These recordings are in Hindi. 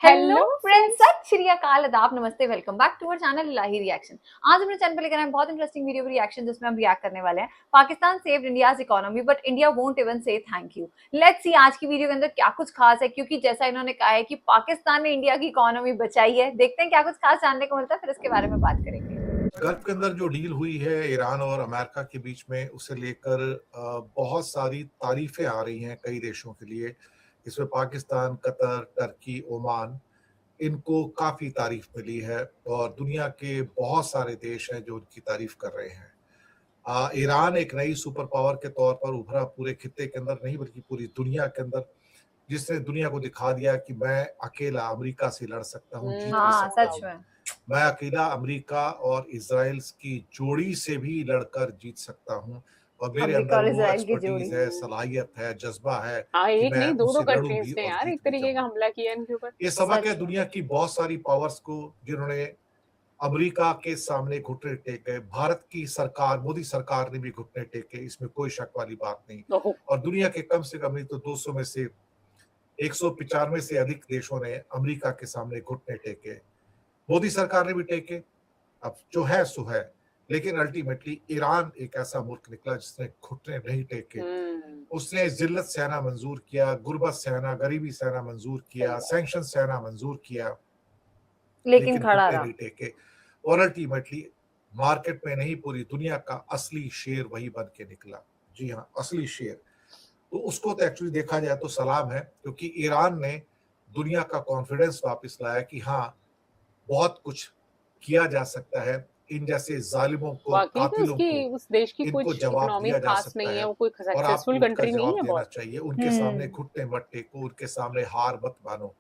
Hello hello friends, friends. सत श्री अकाल, आदाब, नमस्ते, welcome back to our channel Ilahi reaction. आज हमने चैनल पे लेकर आए हैं बहुत इंटरेस्टिंग वीडियो रिएक्शन जिसमें हम रिएक्ट करने वाले हैं Pakistan saved India's economy but India won't even से थैंक यू। लेट्स सी आज की वीडियो के अंदर क्या कुछ खास है, क्योंकि जैसा इन्होंने कहा है कि पाकिस्तान ने इंडिया की इकोनॉमी बचाई है। देखते हैं क्या कुछ खास जानने को मिलता है, फिर इसके बारे में बात करेंगे। गल्फ के अंदर जो डील हुई है ईरान और अमेरिका के बीच में, उसे लेकर बहुत सारी तारीफें आ रही हैं कई देशों के लिए। इसमें पाकिस्तान, कतर, टर्की, ओमान, इनको काफ़ी तारीफ मिली है और दुनिया के बहुत सारे देश हैं जो उनकी तारीफ कर रहे हैं। ईरान एक नई सुपर पावर के तौर पर उभरा, पूरे खित्ते के अंदर नहीं बल्कि पूरी दुनिया के अंदर, जिसने दुनिया को दिखा दिया कि मैं अकेला अमेरिका से लड़ सकता हूँ, जीत भी हाँ, सकता सच हूँ। में। मैं अकेला अमेरिका और इज़राइल की जोड़ी से भी लड़कर जीत सकता हूँ और मेरे अमेरिका अंदर और वो इजराइल की जोड़ी। एक्सपर्टीज है, सलाहियत है, जज़्बा है हाँ, कि एक मैं नहीं दो उनसे कंट्रीज लड़ूँगी थे और यार, जीत एक भी तरीके का जाऊँगी। हमला किया इनके ऊपर। ये सबक है सच में। दुनिया की बहुत सारी पावर्स को, जिन्होंने अमेरिका के सामने घुटने टेके। भारत की सरकार, मोदी सरकार ने भी घुटने टेके, इसमें कोई शक वाली बात नहीं। ओहो। और दुनिया के कम से कम नहीं तो 200 में से 195 से अधिक देशों ने अमेरिका के सामने घुटने टेके। मोदी सरकार ने भी टेके, अब जो है सो है। लेकिन अल्टीमेटली ईरान एक ऐसा मुल्क निकला जिसने घुटने नहीं टेके। उसने जिल्लत सहना मंजूर किया, गुर्बत सहना, गरीबी सहना मंजूर सही किया, बात। सैंक्शन सहना मंजूर किया, लेकिन लेकिन खड़ा घुटने रहा। नहीं टेके। और अल्टीमेटली मार्केट में नहीं, पूरी दुनिया का असली शेर वही बन के निकला। जी हाँ, असली शेर। तो उसको तो एक्चुअली देखा जाए तो सलाम है, क्योंकि ईरान ने दुनिया का कॉन्फिडेंस वापस लाया कि हाँ, बहुत कुछ किया जा सकता है। इन जैसे जालिमों को, वाकई में कातिलों उसकी को, उस देश की इनको कुछ जवाब इकोनॉमी दिया जा खास सकता नहीं है, है वो कोई और आपको सक्सेसफुल उठकर कंट्री नहीं जवाब है देना बहुत। चाहिए। उनके सामने घुटने मत टेको, उनके सामने हार मत मानो।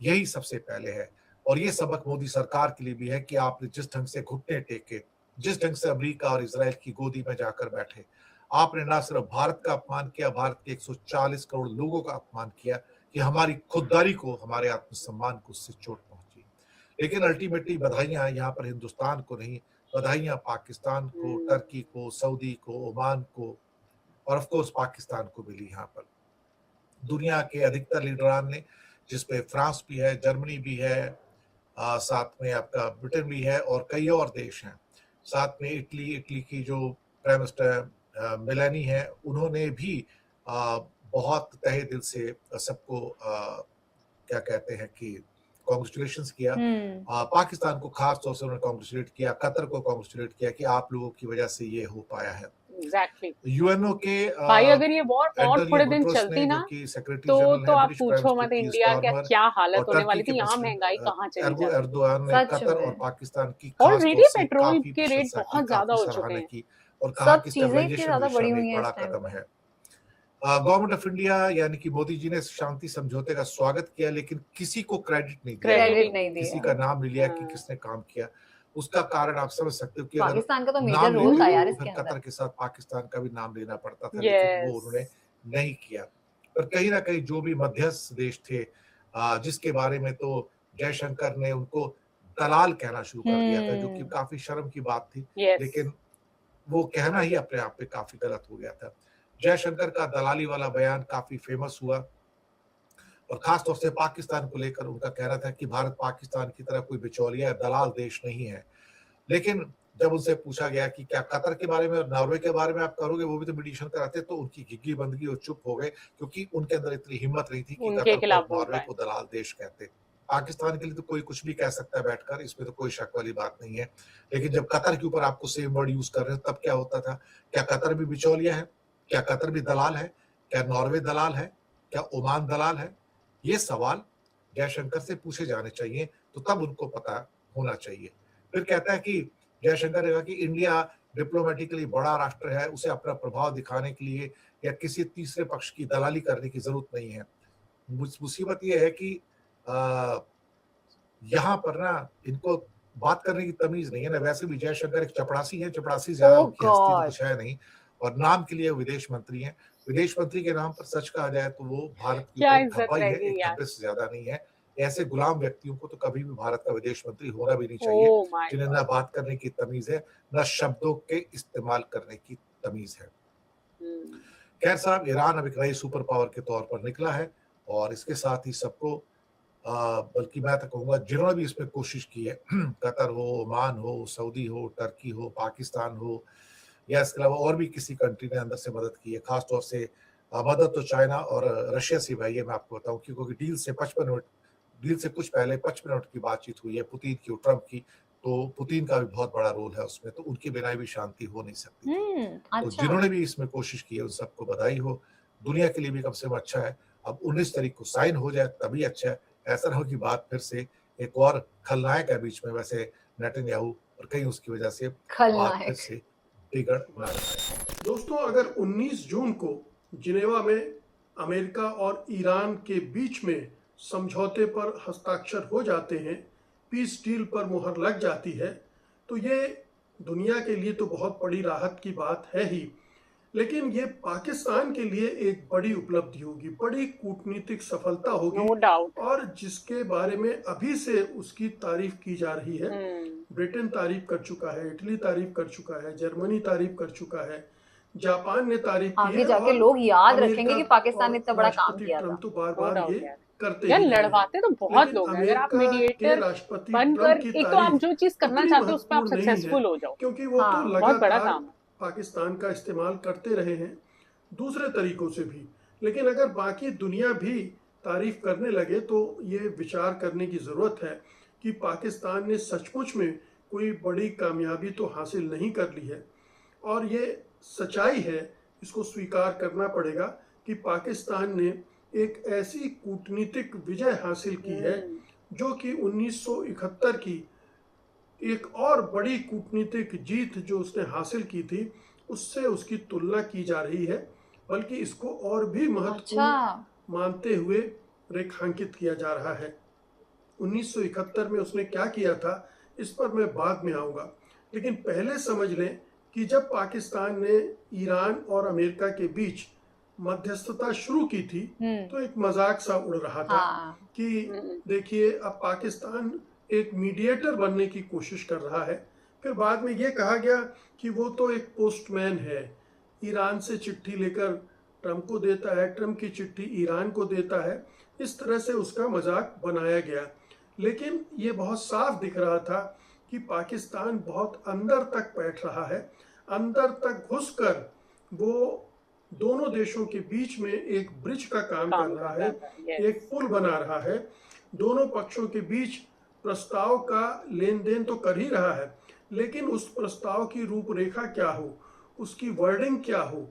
यही सबसे पहले है। और ये सबक मोदी सरकार के लिए भी है कि आपने जिस ढंग से घुटने टेके, जिस ढंग से अमेरिका और इज़राइल की गोदी में जाकर बैठे, आपने ना सिर्फ भारत का अपमान किया, भारत के 140 करोड़ लोगों का अपमान किया कि हमारी खुददारी को, हमारे आत्मसम्मान को उससे चोट पहुंची। लेकिन अल्टीमेटली बधाइयां यहाँ पर हिंदुस्तान को नहीं, बधाइयां पाकिस्तान को, टर्की को, सऊदी को, ओमान को और ऑफ कोर्स पाकिस्तान को मिली यहाँ पर। दुनिया के अधिकतर लीडरान ने, जिसमें फ्रांस भी है, जर्मनी भी है, साथ में आपका ब्रिटेन भी है और कई और देश हैं। साथ में इटली, इटली की जो प्राइम मिनिस्टर मेलानी है, उन्होंने भी बहुत तहे दिल से सबको क्या कहते हैं कि कांग्रेचुलेशंस किया। पाकिस्तान को खास तौर से उन्होंने कांग्रेचुलेट किया, कतर को कांग्रेचुलेट किया कि आप लोगों की वजह से ये हो पाया है। एग्जैक्टली। यूएनओ के भाई अगर ये वॉर और एंटोनियो थोड़े दिन गुटरस चलती ने, जो ना कि सेक्रेटरी तो जनरल तो है, आप ब्रिटिश प्राइम पूछो मिनिस्टर मत की इंडिया का स्टारमर, क्या हालत और होने टर्की वाली के थी, यहाँ महंगाई प्रेसिडेंट कहाँ चली जाती। एर्दोगान ने सच कतर और में। पाकिस्तान की खास तौर ऑलरेडी से पेट्रोल काफी के रेट प्रशंसा की, बहुत ज्यादा काफी हो चुके सराहना हैं। की और कहा सब कि चीजें इतनी स्टेबलाइजेशन ज्यादा दिशा बढ़ी में हुई एक हैं बड़ा इस टाइम कदम पे। है। गवर्नमेंट ऑफ इंडिया यानी कि मोदी जी ने शांति समझौते का स्वागत किया, लेकिन किसी को क्रेडिट नहीं दिया यहाँ क्रेडिट ही पर, क्रेडिट नहीं नहीं किसी दिया। का नाम नहीं लिया कि हाँ। किसने काम किया। उसका कारण आप समझ सकते हो कि अगर पाकिस्तान का तो मेजर नाम रोल लेते था तो यार फिर इसके अंदर। कतर के साथ पाकिस्तान का भी नाम लेना पड़ता था, लेकिन वो यस। उन्होंने नहीं किया। पर कहीं ना कहीं जो भी मध्यस्थ देश थे, जिसके बारे में तो जयशंकर ने उनको दलाल कहना शुरू कर दिया था, जो कि काफी शर्म की बात थी। यस। लेकिन वो कहना ही अपने आप में काफी गलत हो गया था। जयशंकर का दलाली वाला बयान काफी फेमस हुआ और खास तौर से पाकिस्तान को लेकर उनका कहना था कि भारत पाकिस्तान की तरह कोई बिचौलिया या दलाल देश नहीं है। लेकिन जब उनसे पूछा गया कि क्या कतर के बारे में और नॉर्वे के बारे में आप करोगे, वो भी तो मीडिएशन कराते, तो उनकी घिघी बंदगी और चुप हो गए, क्योंकि उनके अंदर इतनी हिम्मत नहीं थी कि उनके कतर को और खिलाफ बोल नॉर्वे पाए। को दलाल देश कहते। पाकिस्तान के लिए तो कोई कुछ भी कह सकता है बैठकर, इसमें तो कोई शक वाली बात नहीं है। लेकिन जब कतर के ऊपर आपको सेम वर्ड यूज कर रहे हो, तब क्या होता था? क्या कतर भी बिचौलिया है? क्या कतर भी दलाल है? क्या नॉर्वे दलाल है? क्या ओमान दलाल है? ये सवाल जयशंकर से पूछे जाने चाहिए, तो तब उनको पता होना चाहिए। फिर कहता है कि जयशंकर ने कहा कि इंडिया डिप्लोमेटिकली बड़ा राष्ट्र है, उसे अपना प्रभाव दिखाने के लिए या किसी तीसरे पक्ष की दलाली करने की जरूरत नहीं है। मुसीबत ये है कि आ, यहाँ पर ना इनको बात करने की तमीज नहीं है ना। वैसे भी जयशंकर एक चपड़ासी है, चपड़ासी ज्यादा ओह उनकी हस्ती तो गॉड। कुछ है नहीं, और नाम के लिए विदेश मंत्री हैं। विदेश मंत्री के नाम पर सच कहा जाए तो वो भारत के क्या ऊपर एक इज्जत धब्बा ही रह है, गई एक यार। धब्बे से ज्यादा नहीं है। ऐसे गुलाम व्यक्तियों को तो कभी भी भारत का विदेश मंत्री होना भी नहीं ओ चाहिए, माय जिन्हें ना बात करने की तमीज है, ना शब्दों के इस्तेमाल करने की तमीज है। गॉड। खैर साहब, ईरान अब एक नई सुपर पावर के तौर पर निकला है और इसके साथ ही सबको बल्कि मैं तो कहूँगा जिन्होंने भी इसमें कोशिश की है कतर हो, ओमान हो, सऊदी हो, टर्की हो, पाकिस्तान हो या इसके अलावा और भी किसी कंट्री ने अंदर से मदद की है। ख़ास तौर से मदद तो चाइना और रशिया से भाई है, मैं आपको बताऊँ, क्योंकि डील से कुछ पहले 55 मिनट की बातचीत हुई है पुतिन की और ट्रम्प की, तो पुतिन का भी बहुत बड़ा रोल है उसमें, तो उनके बिना भी शांति हो नहीं सकती थी। तो अच्छा। जिन्होंने भी इसमें कोशिश की है उन सबको बधाई हो। दुनिया के लिए भी कम से कम अच्छा है। अब 19 तारीख को साइन हो जाए तभी अच्छा है। ऐसा ना हो कि बात फिर से एक और खलनायक है बीच में, वैसे नेतन्याहू, और कहीं उसकी वजह से बात फिर खलनायक। से बिगड़ ना जाए। दोस्तों, अगर 19 जून को जिनेवा में अमेरिका और ईरान के बीच में समझौते पर हस्ताक्षर हो जाते हैं, पीस डील पर मुहर लग जाती है, तो ये दुनिया के लिए तो बहुत बड़ी राहत की बात है ही, लेकिन ये पाकिस्तान के लिए एक बड़ी उपलब्धि होगी, बड़ी कूटनीतिक सफलता होगी, नो डाउट। और जिसके बारे में अभी से उसकी तारीफ की जा रही है। ब्रिटेन तारीफ कर चुका है, इटली तारीफ कर चुका है, जर्मनी तारीफ कर चुका है, जापान ने तारीफ की आगे है, जाके और लोग याद अमेरिका रखेंगे कि पाकिस्तान ने इतना बड़ा काम राष्ट्रपति किया था। ट्रम्प तो बार नो बार डाउट ये यार। करते यार ही रहे हैं। लड़वाते तो बहुत लेकिन लोग हैं, अगर आप अमेरिका के मीडिएटर राष्ट्रपति बनकर ट्रम्प की एक तो आप तारीफ जो चीज करना उतनी चाहते हो उस पर आप महत्वपूर्ण नहीं है, सक्सेसफुल हो जाओ, क्योंकि वो हाँ, तो बहुत बड़ा लगातार काम है। पाकिस्तान का इस्तेमाल करते रहे हैं दूसरे तरीकों से भी। लेकिन अगर बाकी दुनिया भी तारीफ करने लगे तो ये विचार करने की जरूरत है कि पाकिस्तान ने सचमुच में कोई बड़ी कामयाबी तो हासिल नहीं कर ली है, और ये सच्चाई है, इसको स्वीकार करना पड़ेगा कि पाकिस्तान ने एक ऐसी कूटनीतिक विजय हासिल की है जो कि 1971 की एक और बड़ी कूटनीतिक जीत जो उसने हासिल की थी उससे उसकी तुलना की जा रही है, बल्कि इसको और भी महत्वपूर्ण अच्छा। मानते हुए रेखांकित किया जा रहा है। 1971 में उसने क्या किया था इस पर मैं बाद में आऊंगा, लेकिन पहले समझ लें कि जब पाकिस्तान ने ईरान और अमेरिका के बीच मध्यस्थता शुरू की थी तो एक मजाक सा उड़ रहा था हाँ। कि देखिए अब पाकिस्तान एक मीडिएटर बनने की कोशिश कर रहा है। फिर बाद में ये कहा गया कि वो तो एक पोस्टमैन है, ईरान से चिट्ठी लेकर ट्रम्प को देता है, ट्रम्प की चिट्ठी ईरान को देता है, इस तरह से उसका मजाक बनाया गया। लेकिन ये बहुत साफ दिख रहा था कि पाकिस्तान बहुत अंदर तक बैठ रहा है, अंदर तक घुसकर वो दोनों देशों के बीच में एक ब्रिज का काम कर रहा है, एक पुल बना रहा है, दोनों पक्षों के बीच प्रस्ताव का लेन देन तो कर ही रहा है, लेकिन उस प्रस्ताव की रूपरेखा क्या हो, उसकी वर्डिंग क्या हो,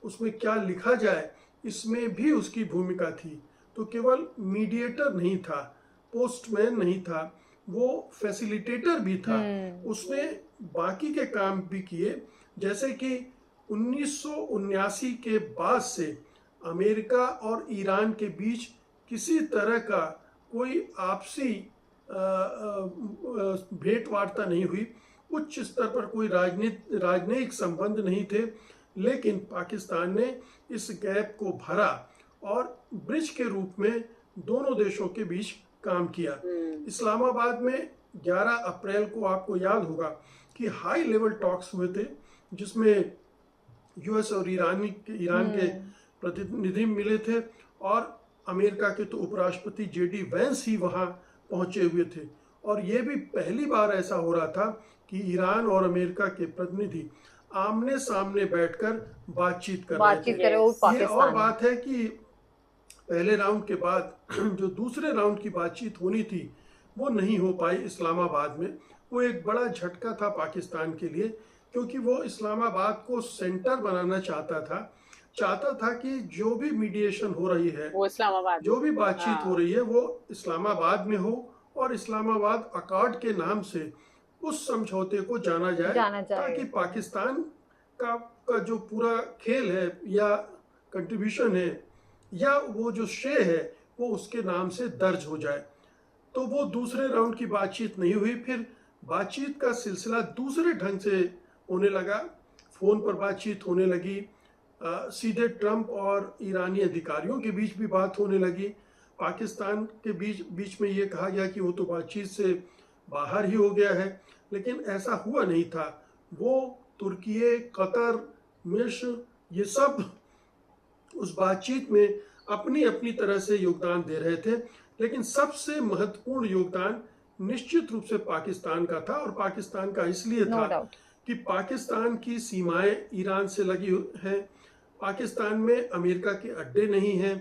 उसमें क्या लिखा जाए, इसमें भी उसकी भूमिका थी। तो केवल मीडिएटर नहीं था, पोस्टमैन नहीं था, वो फैसिलिटेटर भी था। उसने बाकी के काम भी किए, जैसे कि 1979 के बाद से अमेरिका और ईरान के बीच किसी तरह का कोई आपसी भेंट वार्ता नहीं हुई, उच्च स्तर पर कोई राजनयिक संबंध नहीं थे, लेकिन पाकिस्तान ने इस गैप को भरा और ब्रिज के रूप में दोनों देशों के बीच काम किया। इस्लामाबाद में 11 अप्रैल को आपको याद होगा कि हाई लेवल टॉक्स हुए थे, जिसमें यूएस और ईरान के प्रतिनिधि मिले थे, और अमेरिका के तो उपराष्ट्रपति जेडी वेंस ही वहां पहुंचे हुए थे। और ये भी पहली बार ऐसा हो रहा था कि ईरान और अमेरिका के प्रतिनिधि आमने सामने बैठकर बातचीत कर रहे थे। ये और बात है कि पहले राउंड के बाद जो दूसरे राउंड की बातचीत होनी थी वो नहीं हो पाई इस्लामाबाद में। वो एक बड़ा झटका था पाकिस्तान के लिए, क्योंकि वो इस्लामाबाद को सेंटर बनाना चाहता था कि जो भी मीडिएशन हो रही है, वो इस्लामाबाद, जो भी बातचीत हो रही है वो इस्लामाबाद में हो, और इस्लामाबाद अकॉर्ड के नाम से उस समझौते को जाना जाए ताकि पाकिस्तान का जो पूरा खेल है या कंट्रीब्यूशन है या वो जो श्रेय है वो उसके नाम से दर्ज हो जाए। तो वो दूसरे राउंड की बातचीत नहीं हुई। फिर बातचीत का सिलसिला दूसरे ढंग से होने लगा, फोन पर बातचीत होने लगी, सीधे ट्रम्प और ईरानी अधिकारियों के बीच भी बात होने लगी। पाकिस्तान के बीच में ये कहा गया कि वो तो बातचीत से बाहर ही हो गया है, लेकिन ऐसा हुआ नहीं था। वो तुर्की, कतर, मिस्र, ये सब उस बातचीत में अपनी अपनी तरह से योगदान दे रहे थे, लेकिन सबसे महत्वपूर्ण योगदान निश्चित रूप से पाकिस्तान का था, और पाकिस्तान का इसलिए नो था डाउट। कि पाकिस्तान की सीमाएं ईरान से लगी हैं, पाकिस्तान में अमेरिका के अड्डे नहीं हैं,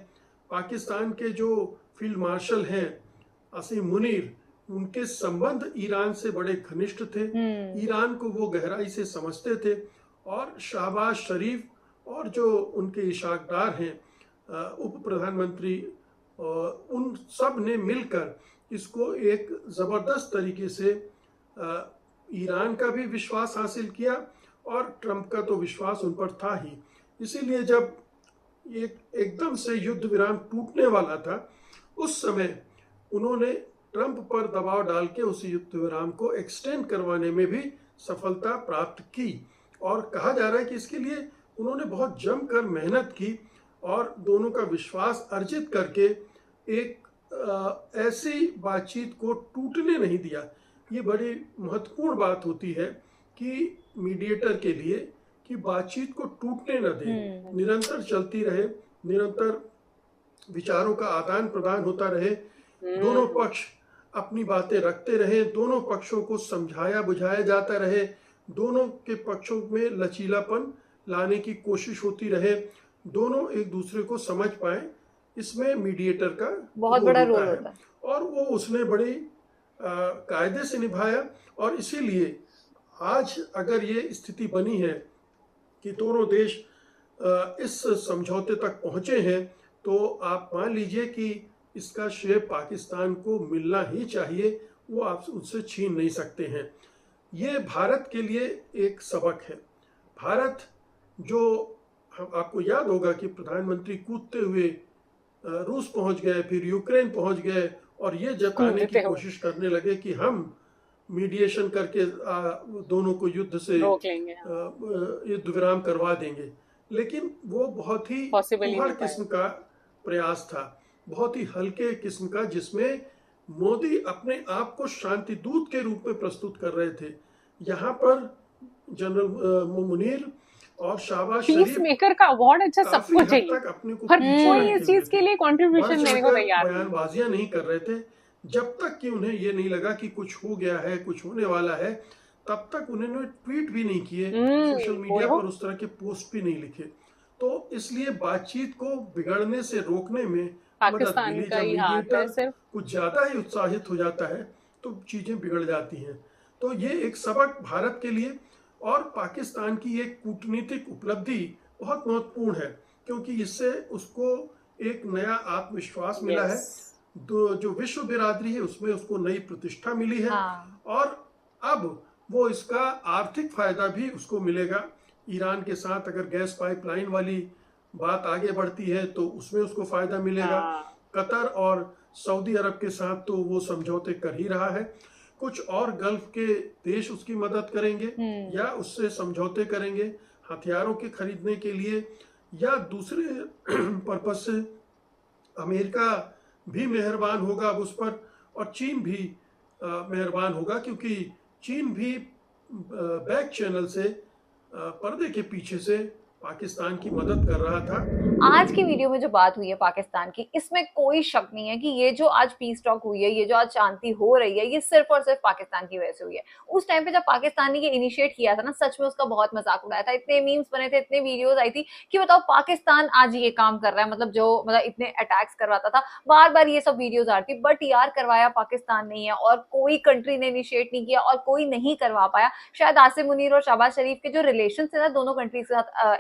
पाकिस्तान के जो फील्ड मार्शल हैं असीम मुनीर, उनके संबंध ईरान से बड़े घनिष्ठ थे, ईरान को वो गहराई से समझते थे, और शहबाज शरीफ और जो उनके इशाकदार हैं उप प्रधानमंत्री, उन सब ने मिलकर इसको एक ज़बरदस्त तरीके से ईरान का भी विश्वास हासिल किया, और ट्रंप का तो विश्वास उन पर था ही। इसीलिए जब एकदम से युद्ध विराम टूटने वाला था, उस समय उन्होंने ट्रंप पर दबाव डाल के उस युद्ध विराम को एक्सटेंड करवाने में भी सफलता प्राप्त की, और कहा जा रहा है कि इसके लिए उन्होंने बहुत जमकर मेहनत की और दोनों का विश्वास अर्जित करके एक ऐसी बातचीत को टूटने नहीं दिया। ये बड़ी महत्वपूर्ण बात होती है कि मीडिएटर के लिए कि बातचीत को टूटने न दें, निरंतर चलती रहे, निरंतर विचारों का आदान प्रदान होता रहे, दोनों पक्ष अपनी बातें रखते रहे, दोनों पक्षों को समझाया बुझाया जाता रहे, दोनों के पक्षों में लचीलापन लाने की कोशिश होती रहे, दोनों एक दूसरे को समझ पाए। इसमें मीडिएटर का बहुत बड़ा रोल होता है, और वो उसने बड़ी कायदे से निभाया। और इसीलिए आज अगर ये स्थिति बनी है कि दोनों देश इस समझौते तक पहुंचे हैं, तो आप मान लीजिए कि इसका श्रेय पाकिस्तान को मिलना ही चाहिए, वो आप उससे छीन नहीं सकते हैं। ये भारत के लिए एक सबक है। भारत जो, आपको याद होगा कि प्रधानमंत्री कूदते हुए रूस पहुंच गए, फिर यूक्रेन पहुंच गए, और ये जताने की कोशिश करने लगे कि हम मीडिएशन करके दोनों को युद्ध से युद्ध विराम करवा देंगे। लेकिन वो बहुत ही उभड़ किस्म का प्रयास था, बहुत ही हल्के किस्म का, जिसमें मोदी अपने आप को शांति दूत के रूप में प्रस्तुत कर रहे थे। यहाँ पर जनरल मुनीर और शहबाज शरीफ मेकर का अवार्ड अच्छा सबको चाहिए, अपने को पर कोई इस चीज के लिए कंट्रीब्यूशन देने को तैयार नहीं, बयानबाजियां नहीं कर रहे थे। जब तक कि उन्हें ये नहीं लगा कि कुछ हो गया है, कुछ होने वाला है, तब तक उन्होंने ट्वीट भी नहीं किए, सोशल मीडिया पर उस तरह के पोस्ट भी नहीं लिखे। तो इसलिए बातचीत को बिगड़ने से रोकने में पाकिस्तान का ही हाथ है सिर्फ। कुछ ज्यादा ही उत्साहित हो जाता है तो चीजें बिगड़ जाती हैं। तो ये एक सबक भारत के लिए, और पाकिस्तान की एक कूटनीतिक उपलब्धि बहुत महत्वपूर्ण है, क्योंकि इससे उसको एक नया आत्मविश्वास मिला है, जो विश्व बिरादरी है उसमें उसको नई प्रतिष्ठा मिली है, और अब वो इसका आर्थिक फायदा भी उसको मिलेगा। ईरान के साथ अगर गैस पाइपलाइन वाली बात आगे बढ़ती है तो उसमें उसको फायदा मिलेगा। कतर और सऊदी अरब के साथ तो वो समझौते कर ही रहा है, कुछ और गल्फ के देश उसकी मदद करेंगे या उससे समझौते करेंगे हथियारों के खरीदने के लिए, या दूसरे पर्पज से अमेरिका भी मेहरबान होगा अब उस पर, और चीन भी मेहरबान होगा, क्योंकि चीन भी बैक चैनल से पर्दे के पीछे से पाकिस्तान की मदद कर रहा था। आज की वीडियो में जो बात हुई है पाकिस्तान की, इसमें कोई शक नहीं है कि ये जो आज पीस टॉक हुई है, ये जो आज शांति हो रही है, ये सिर्फ और सिर्फ पाकिस्तान की वजह से हुई है। उस टाइम पे जब पाकिस्तान ने ये इनिशिएट किया था ना, सच में उसका बहुत मजाक उड़ाया था, इतने मीम्स बने थे, इतने वीडियोस आई थी कि बताओ पाकिस्तान आज ये काम कर रहा है, मतलब इतने अटैक्स करवाता था, बार बार ये सब वीडियोज आ रही थी, बट यार करवाया पाकिस्तान नहीं है, और कोई कंट्री ने इनिशिएट नहीं किया और कोई नहीं करवा पाया। शायद आसिम मुनीर और शहबाज शरीफ के जो रिलेशन थे ना दोनों कंट्रीज के साथ,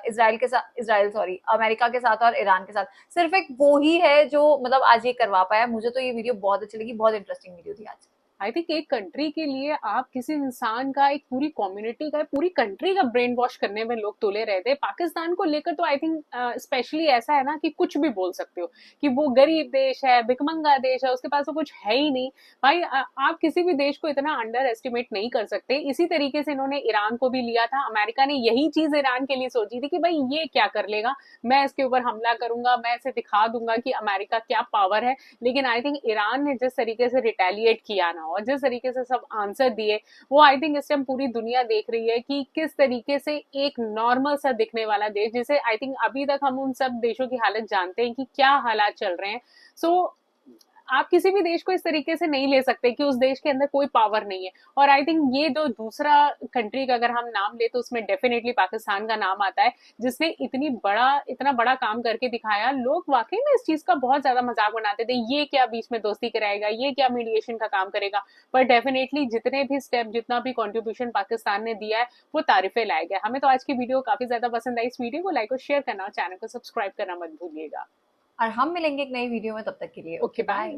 अमेरिका के साथ और ईरान के साथ, सिर्फ एक वो ही है जो आज ये करवा पाया। मुझे तो ये वीडियो बहुत अच्छी लगी, बहुत इंटरेस्टिंग वीडियो थी आज। आई थिंक एक कंट्री के लिए आप किसी इंसान का, एक पूरी कम्युनिटी का, पूरी कंट्री का ब्रेन वॉश करने में लोग तुले रहते हैं। पाकिस्तान को लेकर तो आई थिंक स्पेशली ऐसा है ना कि कुछ भी बोल सकते हो कि वो गरीब देश है, भिखमंगा देश है, उसके पास तो कुछ है ही नहीं। भाई आप किसी भी देश को इतना अंडर एस्टिमेट नहीं कर सकते। इसी तरीके से इन्होंने ईरान को भी लिया था। अमेरिका ने यही चीज ईरान के लिए सोची थी कि भाई ये क्या कर लेगा, मैं इसके ऊपर हमला करूंगा, मैं इसे दिखा दूंगा कि अमेरिका क्या पावर है। लेकिन आई थिंक ईरान ने जिस तरीके से रिटेलिएट किया ना, और जिस तरीके से सब आंसर दिए, वो आई थिंक इस टाइम पूरी दुनिया देख रही है कि किस तरीके से एक नॉर्मल सा दिखने वाला देश, जिसे आई थिंक अभी तक हम उन सब देशों की हालत जानते हैं कि क्या हालात चल रहे हैं। सो आप किसी भी देश को इस तरीके से नहीं ले सकते कि उस देश के अंदर कोई पावर नहीं है। और आई थिंक ये जो दूसरा कंट्री का अगर हम नाम ले तो उसमें डेफिनेटली पाकिस्तान का नाम आता है, जिसने इतना बड़ा काम करके दिखाया। लोग वाकई में इस चीज का बहुत ज्यादा मजाक बनाते थे, ये क्या बीच में दोस्ती कराएगा, ये क्या मीडिएशन का काम करेगा। पर डेफिनेटली जितने भी स्टेप, जितना भी कॉन्ट्रीब्यूशन पाकिस्तान ने दिया है वो तारीफे लायक है। हमें तो आज की वीडियो काफी ज्यादा पसंद आई। इस वीडियो को लाइक और शेयर करना और चैनल को सब्सक्राइब करना मत भूलिएगा। और हम मिलेंगे एक नई वीडियो में, तब तक के लिए ओके बाय।